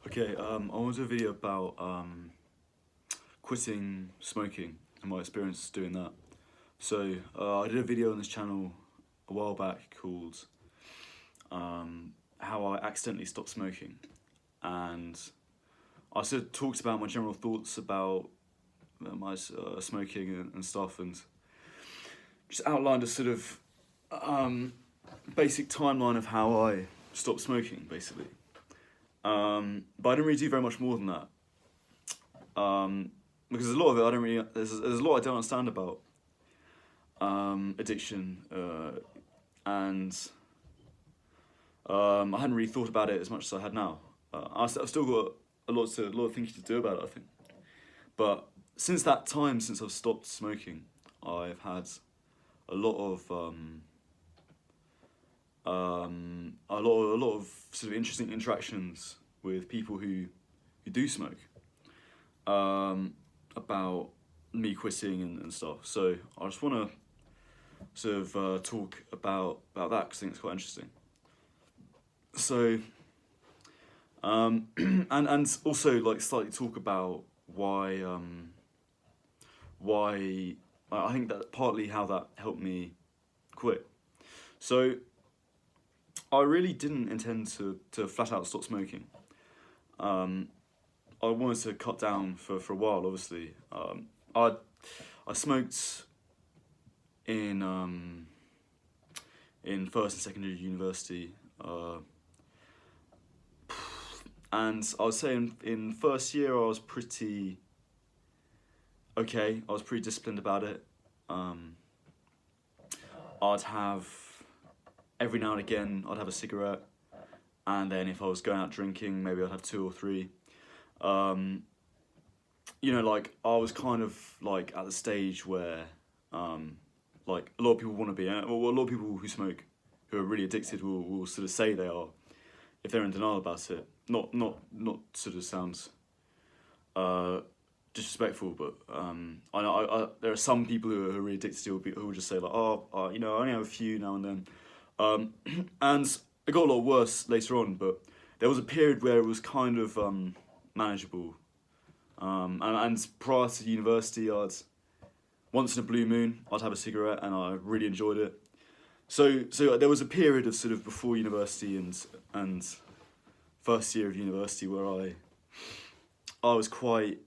Okay, I want to do a video about quitting smoking and my experience doing that. So I did a video on this channel a while back called "How I Accidentally Stopped Smoking," and I sort of talked about my general thoughts about my smoking and stuff, and just outlined a sort of basic timeline of how I stopped smoking, basically. But I didn't really do very much more than that. Because a lot of it I don't really there's a lot I don't understand about addiction, and I hadn't really thought about it as much as I had now. I've still got a lot of thinking to do about it, I think. But since that time, since I've stopped smoking, I've had a lot of a lot of sort of interesting interactions with people who do smoke, about me quitting and stuff. So I just want to sort of talk about that because I think it's quite interesting. So and also like slightly talk about why I think that partly how that helped me quit. So I really didn't intend to flat out stop smoking. I wanted to cut down for a while, obviously. I smoked in in first and second year university, and I would say in first year I was pretty okay. I was pretty disciplined about it. I'd have every now and again I'd have a cigarette, and then if I was going out drinking, maybe I'd have two or three. Like I was kind of like at the stage where, like a lot of people want to be, or a lot of people who smoke, who are really addicted, will sort of say they are, if they're in denial about it. Not sort of sounds disrespectful, but I know there are some people who are really addicted who will just say like, I only have a few now and then, and it got a lot worse later on. But there was a period where it was kind of manageable. And prior to university, once in a blue moon, I'd have a cigarette, and I really enjoyed it. So there was a period of sort of before university and first year of university where I was quite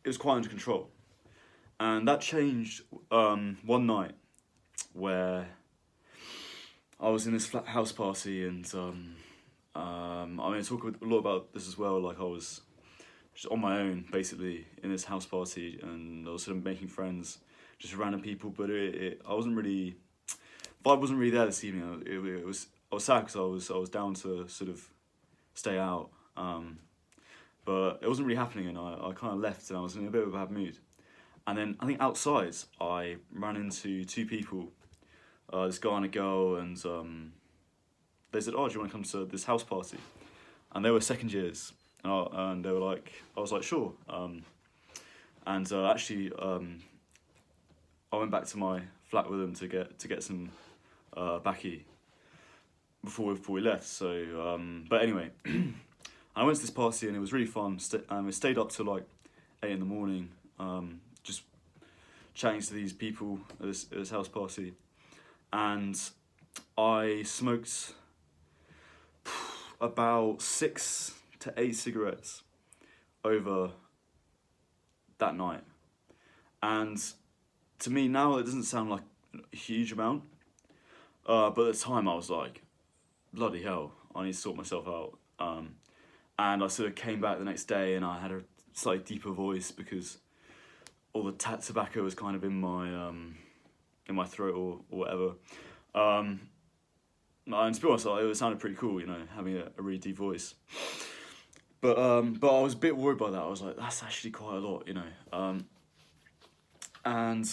it was quite under control, and that changed one night where I was in this flat house party, and I talk a lot about this as well. Like I was just on my own, basically, in this house party, and I was sort of making friends, just random people. But I wasn't really, vibe wasn't really there this evening. It was I was sad because I was down to sort of stay out, but it wasn't really happening, and I kind of left, and I was in a bit of a bad mood. And then I think outside I ran into two people, this guy and a girl, and they said, "Oh, do you want to come to this house party?" And they were second years. And they were like, I was like, sure. And actually, I went back to my flat with them to get some baccy before we left. So, but anyway, I went to this party and it was really fun. We stayed up till like 8 in the morning, just chatting to these people at this house party, and I smoked about 6 to 8 cigarettes over that night. And to me now it doesn't sound like a huge amount, but at the time I was like, bloody hell, I need to sort myself out. And I sort of came back the next day and I had a slightly deeper voice because all the tobacco was kind of in my throat or whatever. And to be honest, it sounded pretty cool, having a really deep voice. But I was a bit worried by that. I was like, that's actually quite a lot. And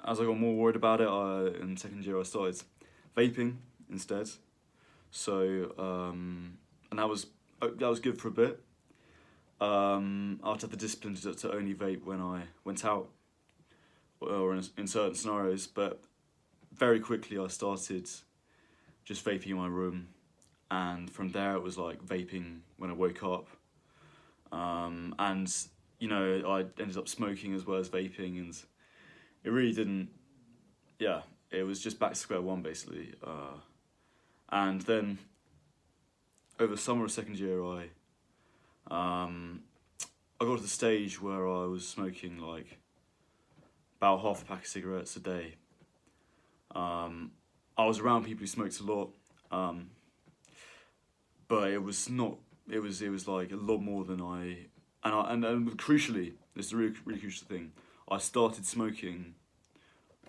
as I got more worried about it, in second year I started vaping instead. So and that was good for a bit. I had to have the discipline to only vape when I went out or in certain scenarios. But very quickly I started just vaping in my room, and from there it was like vaping when I woke up, and I ended up smoking as well as vaping, and it really didn't. Yeah, it was just back to square one basically. And then over the summer of second year, I got to the stage where I was smoking like about half a pack of cigarettes a day. I was around people who smoked a lot, but it was not. It was like a lot more than and crucially, this is a really crucial thing. I started smoking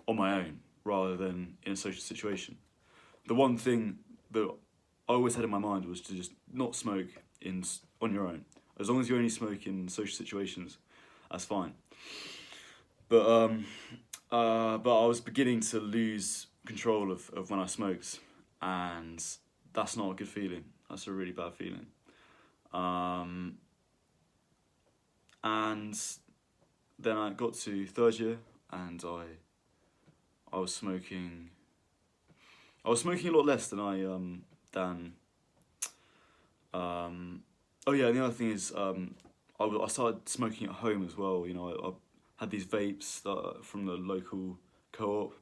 on my own rather than in a social situation. The one thing that I always had in my mind was to just not smoke on your own. As long as you only smoke in social situations, that's fine. But I was beginning to lose control of when I smoked, and that's not a good feeling. That's a really bad feeling. And then I got to third year, and I was smoking. I was smoking a lot less than than. Oh yeah, and the other thing is I started smoking at home as well. I had these vapes from the local co-op,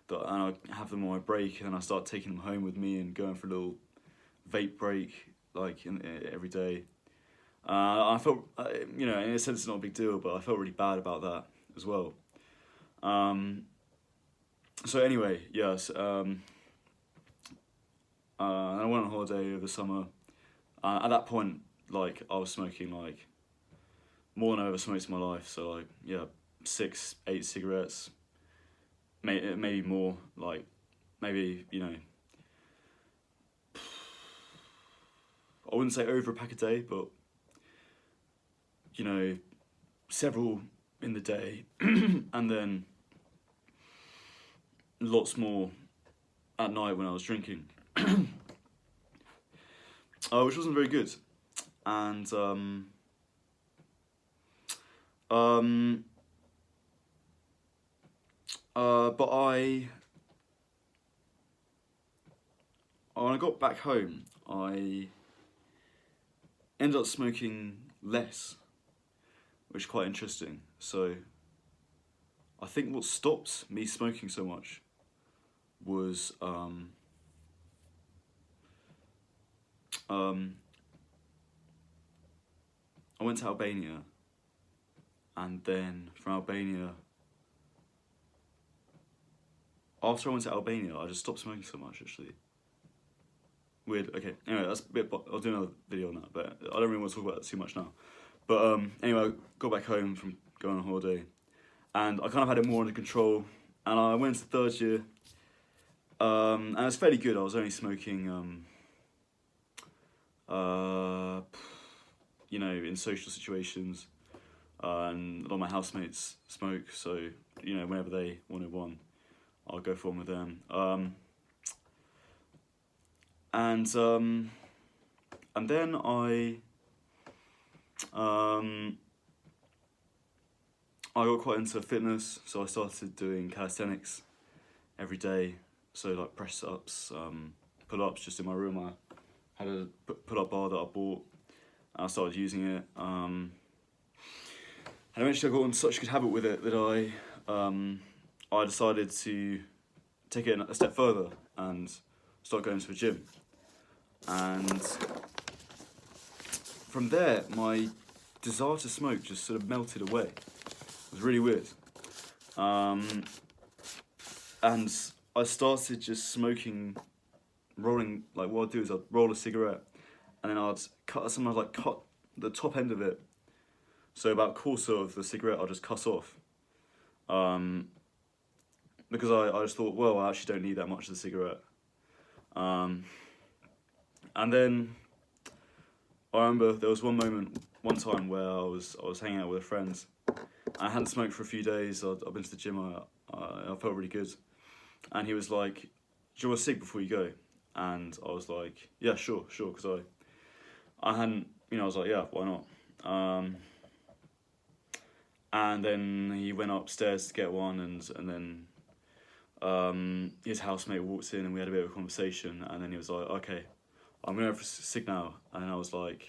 and I have them on my break, and I start taking them home with me and going for a little vape break like every day. I felt, in a sense, it's not a big deal, but I felt really bad about that as well. So anyway, yes, and I went on holiday over the summer. At that point, like I was smoking like more than I ever smoked in my life. So like 6, 8 cigarettes, maybe more. Like maybe I wouldn't say over a pack a day, but several in the day, and then lots more at night when I was drinking, which wasn't very good. And but when I got back home, I ended up smoking less, which is quite interesting. So I think what stopped me smoking so much was I went to Albania, and then from Albania, after I went to Albania, I just stopped smoking so much, actually. Weird. Okay. Anyway, that's a bit. I'll do another video on that, but I don't really want to talk about that too much now. But anyway, I got back home from going on holiday, and I kind of had it more under control. And I went to third year, and it was fairly good. I was only smoking, in social situations, and a lot of my housemates smoke, so whenever they wanted one, I'll go for one with them. And then I got quite into fitness, so I started doing calisthenics every day. So like press ups, pull ups, just in my room. I had a pull up bar that I bought, and I started using it. And eventually I got in such a good habit with it that I decided to take it a step further and start going to a gym. And from there, my desire to smoke just sort of melted away. It was really weird. And I started just smoking, rolling, like what I'd do is I'd roll a cigarette, and then I'd cut the top end of it. So about a quarter of the cigarette I'd just cut off. Because I just thought, well, I actually don't need that much of the cigarette. And then I remember there was one time where I was hanging out with friends. I hadn't smoked for a few days. I'd been to the gym. I felt really good, and he was like, "Do you want a cig before you go?" And I was like, "Yeah, sure," because I hadn't, I was like, "Yeah, why not?" And then he went upstairs to get one, and then his housemate walked in, and we had a bit of a conversation, and then he was like, "Okay, I'm going for a cig now. And I was like,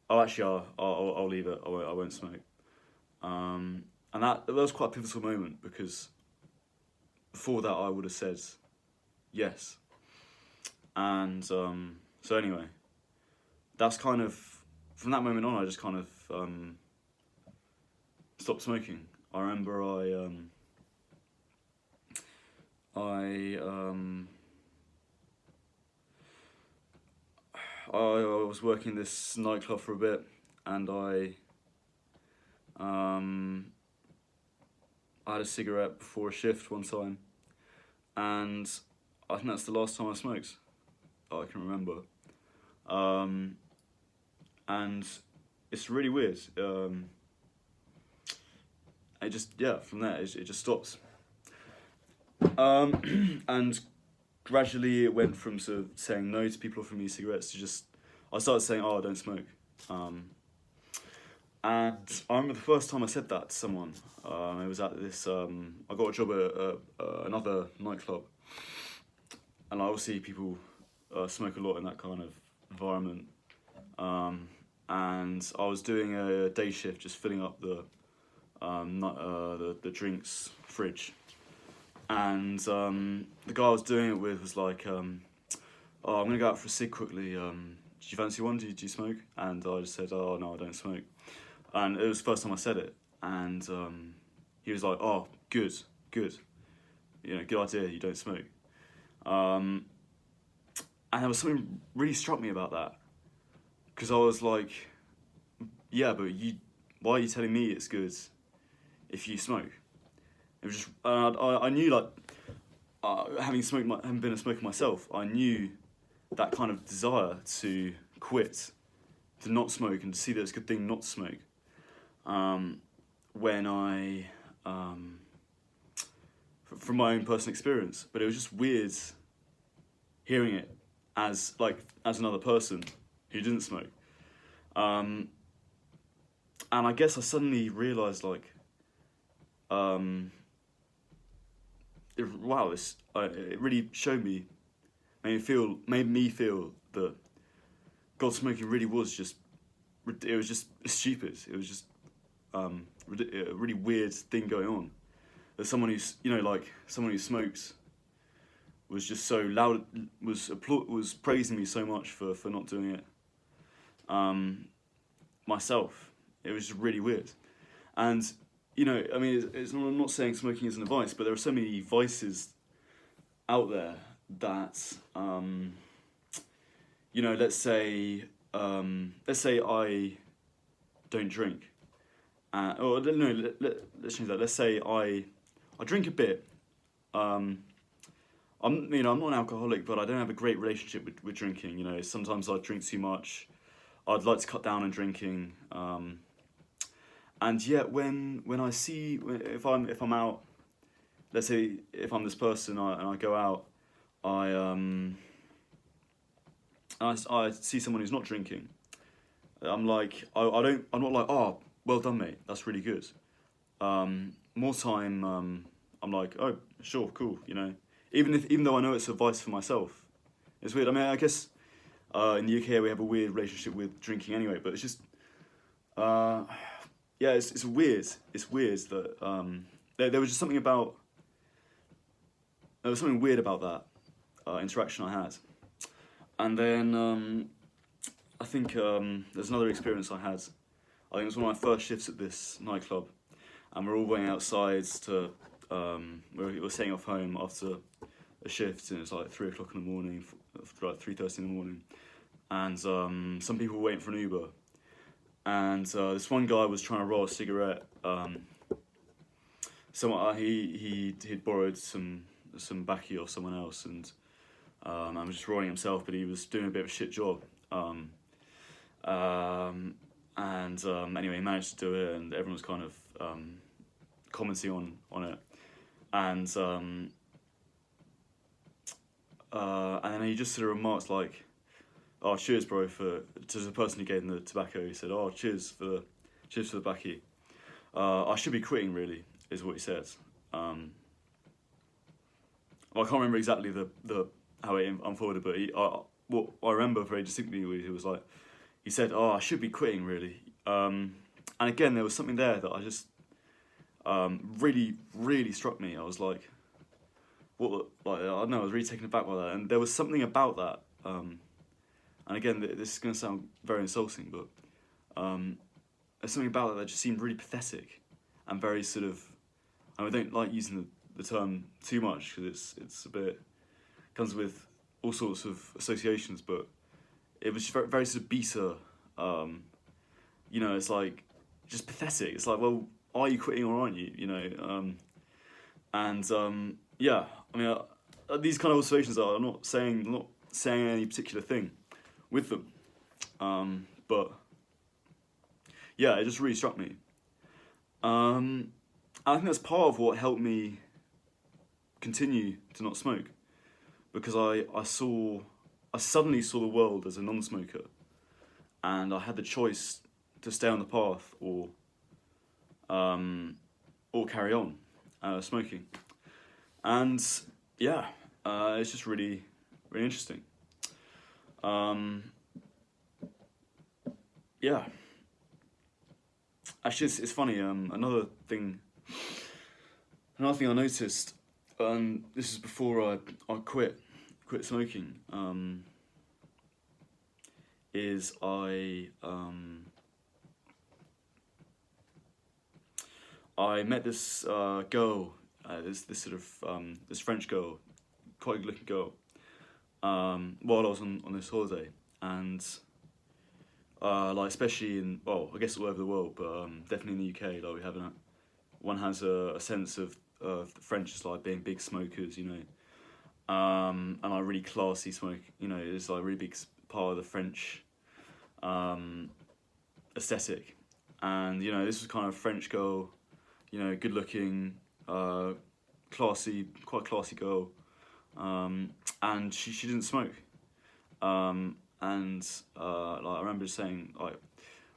oh, actually, I'll leave it. I won't smoke. And that was quite a pivotal moment, because before that I would have said yes. And so anyway, that's kind of, from that moment on, I just kind of stopped smoking. I remember I was working this nightclub for a bit, and I had a cigarette before a shift one time, and I think that's the last time I smoked that I can remember. And it's really weird. It just, from there, it just stops. And gradually it went from sort of saying no to people offering me cigarettes to just, I started saying, oh, I don't smoke. And I remember the first time I said that to someone, it was at this, I got a job at another nightclub, and I always see people smoke a lot in that kind of environment. And I was doing a day shift, just filling up the drinks fridge. And the guy I was doing it with was like, oh, I'm going to go out for a cig quickly. Do you fancy one? Do you smoke? And I just said, oh, no, I don't smoke. And it was the first time I said it. And he was like, oh, good. You know, good idea, you don't smoke. And there was something really struck me about that. Because I was like, yeah, but why are you telling me it's good if you smoke? It was just, I knew, like, having been a smoker myself, I knew that kind of desire to quit, to not smoke, and to see that it's a good thing not to smoke. When I, from my own personal experience, but it was just weird hearing it as another person who didn't smoke. And I guess I suddenly realised, like, it really showed me, made me feel that God smoking really was just, it was just stupid. It was just a really weird thing going on. That someone who's, someone who smokes was just so loud, was praising me so much for not doing it. Myself, it was just really weird. And I mean, I'm not saying smoking isn't a vice, but there are so many vices out there that, let's say I don't drink, or no, let's change that. Let's say I drink a bit. I'm not an alcoholic, but I don't have a great relationship with drinking. Sometimes I drink too much. I'd like to cut down on drinking. And yet, when I see, if I'm out, let's say if I'm this person and I go out, I see someone who's not drinking, I'm like, I'm not like, oh, well done, mate, that's really good. More time, I'm like, oh, sure, cool, even though I know it's a vice for myself, it's weird. I mean, I guess in the UK we have a weird relationship with drinking anyway, but it's just. Yeah, it's weird. It's weird that there was just something about. There was something weird about that interaction I had, and then I think there's another experience I had. I think it was one of my first shifts at this nightclub, and we're all waiting outside to. We're setting off home after a shift, and it's like 3 o'clock in the morning, like 3:30 in the morning, and some people were waiting for an Uber. And this one guy was trying to roll a cigarette. He'd borrowed some baccy off someone else, and was just rolling himself, but he was doing a bit of a shit job. Anyway, he managed to do it, and everyone was kind of commenting on it, and then he just sort of remarked like, oh, cheers, bro, to the person who gave him the tobacco. He said, oh, cheers for the baccy. I should be quitting, really, is what he said. I can't remember exactly the how it unfolded, but what I remember very distinctly was he was like, he said, "Oh, I should be quitting really." And again, there was something there that I just really, really struck me. I was like, what? Like I don't know. I was really taken aback by that, and there was something about that. And again, this is going to sound very insulting, but there's something about that just seemed really pathetic and very sort of. I don't like using the term too much because it's a bit comes with all sorts of associations, but it was very, very sort of beta. It's like just pathetic. It's like, well, are you quitting or aren't you? Yeah. I mean, these kind of observations I'm not saying any particular thing with them, but yeah, it just really struck me. I think that's part of what helped me continue to not smoke, because I suddenly saw the world as a non-smoker, and I had the choice to stay on the path or carry on smoking, and yeah, it's just really, really interesting. Yeah, actually, it's funny. Another thing I noticed, this is before I quit smoking. Is I met this girl, this sort of this French girl, quite good looking girl, while I was on this holiday, and like especially I guess all over the world, but definitely in the UK, like one has a sense of the French as like being big smokers, and like really classy smoke, it's like a really big part of the French aesthetic, and this was kind of French girl, good looking, quite classy girl, and she didn't smoke, and like I remember saying like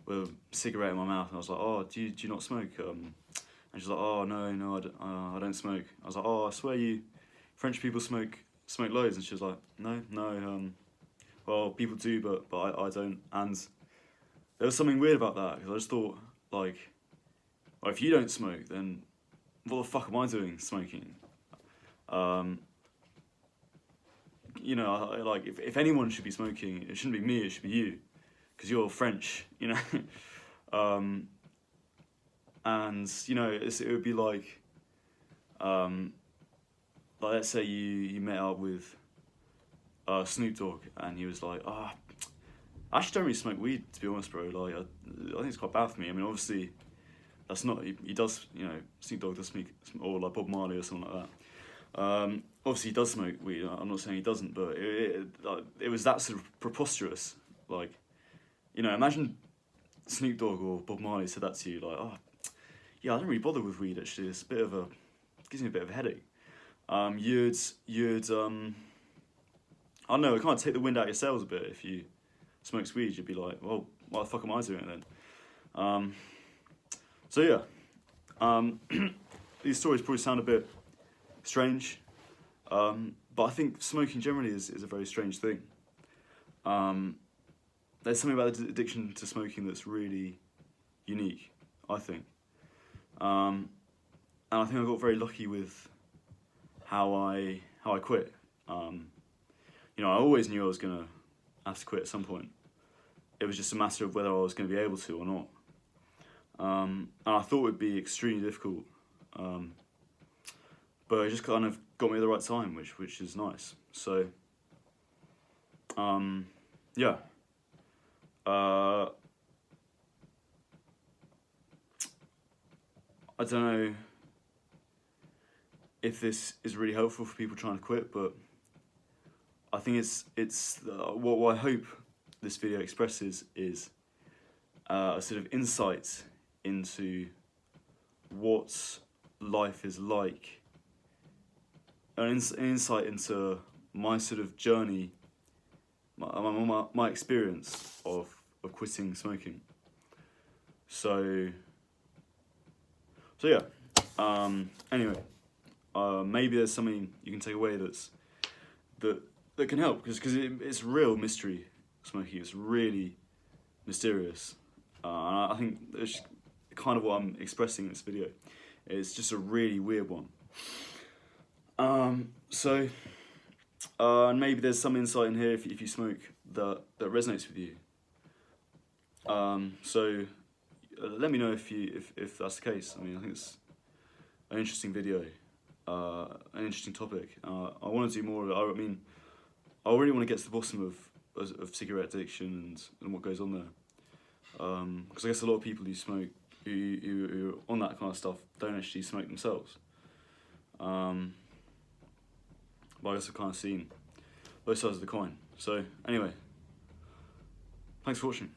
with a cigarette in my mouth, and I was like, "Oh, do you not smoke?" And she's like, "Oh no, I don't smoke." I was like, "Oh, I swear you French people smoke loads," and she was like, "No, well, people do, but I don't." And there was something weird about that, because I just thought, like, well, if you don't smoke, then what the fuck am I doing smoking? Like, if anyone should be smoking, it shouldn't be me, it should be you, because you're French, and, it would be like let's say you met up with Snoop Dogg, and he was like, I actually don't really smoke weed, to be honest, bro. Like, I think it's quite bad for me. I mean, obviously, that's not, he does, Snoop Dogg does smoke, or like Bob Marley or something like that. Obviously, he does smoke weed. I'm not saying he doesn't, but it was that sort of preposterous. Like, imagine Snoop Dogg or Bob Marley said that to you, like, "Oh, yeah, I don't really bother with weed, actually. It's gives me a bit of a headache." You'd I don't know, it kind of take the wind out of your sails a bit. If you smokes weed, you'd be like, "Well, why the fuck am I doing it then?" So yeah, these stories probably sound a bit strange, but I think smoking generally is a very strange thing. There's something about the addiction to smoking that's really unique, I think, and I think I got very lucky with how I quit. I always knew I was gonna have to quit at some point. It was just a matter of whether I was going to be able to or not. And I thought it would be extremely difficult, but it just kind of got me at the right time, which is nice. So, yeah. I don't know if this is really helpful for people trying to quit, but I think it's what I hope this video expresses is a sort of insight into what life is like, an insight into my sort of journey, my experience of quitting smoking. So yeah. Anyway, maybe there's something you can take away that that can help, because it's real mystery smoking. It's really mysterious, and I think it's kind of what I'm expressing in this video. It's just a really weird one. So and maybe there's some insight in here if you smoke that resonates with you. So let me know if that's the case. I mean, I think it's an interesting video, an interesting topic. I want to do more of it. I mean, I really want to get to the bottom of cigarette addiction and what goes on there. Because I guess a lot of people who smoke, who are on that kind of stuff, don't actually smoke themselves. But I guess I've kind of seen both sides of the coin. So anyway, thanks for watching.